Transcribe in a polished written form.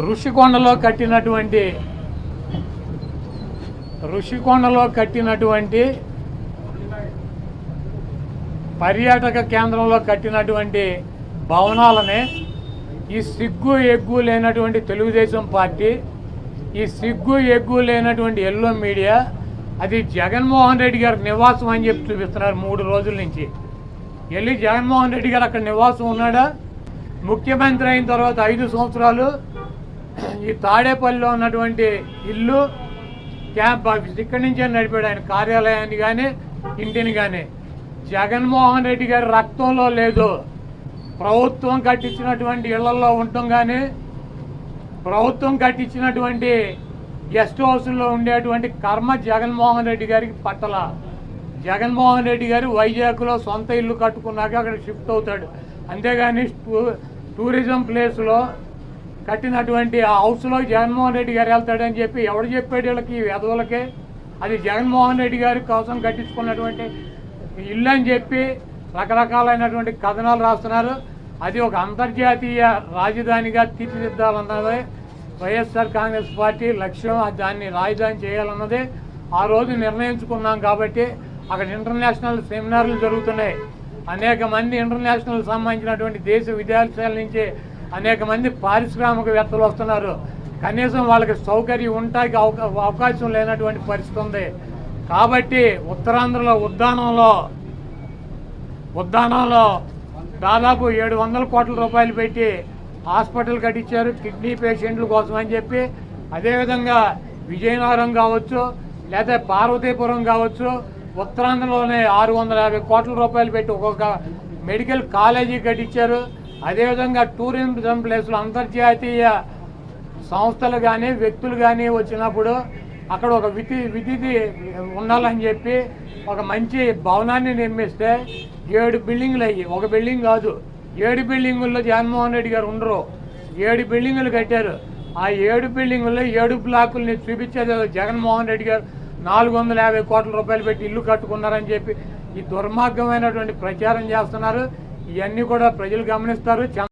ఋషికొండలో కట్టినటువంటి పర్యాటక కేంద్రంలో కట్టినటువంటి భవనాలనే ఈ సిగ్గు ఎగ్గు లేనటువంటి తెలుగుదేశం పార్టీ, ఈ సిగ్గు ఎగ్గు లేనటువంటి ఎల్లో మీడియా అది జగన్మోహన్ రెడ్డి గారి నివాసం అని చెప్పి చూపిస్తున్నారు 3 రోజుల నుంచి. వెళ్ళి జగన్మోహన్ రెడ్డి గారు అక్కడ నివాసం ఉన్నాడా? ముఖ్యమంత్రి అయిన తర్వాత 5 సంవత్సరాలు ఈ తాడేపల్లిలో ఉన్నటువంటి ఇల్లు క్యాంప్ ఆఫీస్ ఇక్కడి నుంచే నడిపాడు ఆయన కార్యాలయాన్ని కానీ ఇంటిని కానీ. జగన్మోహన్ రెడ్డి గారి రక్తంలో లేదు. ప్రభుత్వం కట్టించినటువంటి ఇళ్లలో ఉండటం కానీ, ప్రభుత్వం కట్టించినటువంటి గెస్ట్ హౌస్లో ఉండేటువంటి కర్మ జగన్మోహన్ రెడ్డి గారికి పట్టల. జగన్మోహన్ రెడ్డి గారు వైజాగ్లో సొంత ఇల్లు కట్టుకున్నాక అక్కడ షిఫ్ట్ అవుతాడు. అంతేగాని టూరిజం ప్లేస్లో కట్టినటువంటి ఆ హౌస్లో జగన్మోహన్ రెడ్డి గారు వెళ్తాడని చెప్పి ఎవడు చెప్పాడు వీళ్ళకి, వెధవులకే? అది జగన్మోహన్ రెడ్డి గారి కోసం కట్టించుకున్నటువంటి ఇల్లు అని చెప్పి రకరకాలైనటువంటి కథనాలు రాస్తున్నారు. అది ఒక అంతర్జాతీయ రాజధానిగా తీర్చిదిద్దాలన్నదే వైఎస్ఆర్ కాంగ్రెస్ పార్టీ లక్ష్యం. దాన్ని రాజధాని చేయాలన్నదే ఆ రోజు నిర్ణయించుకున్నాం. కాబట్టి అక్కడ ఇంటర్నేషనల్ సెమినార్లు జరుగుతున్నాయి. అనేక మంది ఇంటర్నేషనల్ సంబంధించినటువంటి దేశ విదేశాల నుంచి అనేక మంది పారిశ్రామికవేత్తలు వస్తున్నారు. కనీసం వాళ్ళకి సౌకర్యం ఉండటానికి అవకాశం లేనటువంటి పరిస్థితి ఉంది. కాబట్టి ఉత్తరాంధ్రలో ఉద్దానంలో దాదాపు 700 కోట్ల రూపాయలు పెట్టి హాస్పిటల్ కట్టించారు కిడ్నీ పేషెంట్ల కోసం అని చెప్పి. అదేవిధంగా విజయనగరం కావచ్చు లేదా పార్వతీపురం కావచ్చు, ఉత్తరాంధ్రలోనే 650 కోట్ల రూపాయలు పెట్టి ఒక్కొక్క మెడికల్ కాలేజీ కట్టించారు. అదేవిధంగా టూరిజం ప్లేస్లో అంతర్జాతీయ సంస్థలు కానీ వ్యక్తులు కానీ వచ్చినప్పుడు అక్కడ ఒక విధి ఉండాలని చెప్పి ఒక మంచి భవనాన్ని నిర్మిస్తే 7 బిల్డింగులు అయ్యి, ఒక బిల్డింగ్ కాదు 7 బిల్డింగుల్లో జగన్మోహన్ రెడ్డి గారు ఉండరు. 7 బిల్డింగులు కట్టారు. ఆ 7 బిల్డింగుల్లో 7 బ్లాకుల్ని చూపించేది జగన్మోహన్ రెడ్డి గారు 450 కోట్ల రూపాయలు పెట్టి ఇల్లు కట్టుకున్నారని చెప్పి ఈ దుర్మార్గమైనటువంటి ప్రచారం చేస్తున్నారు. ఇవన్నీ కూడా ప్రజలు గమనిస్తారు.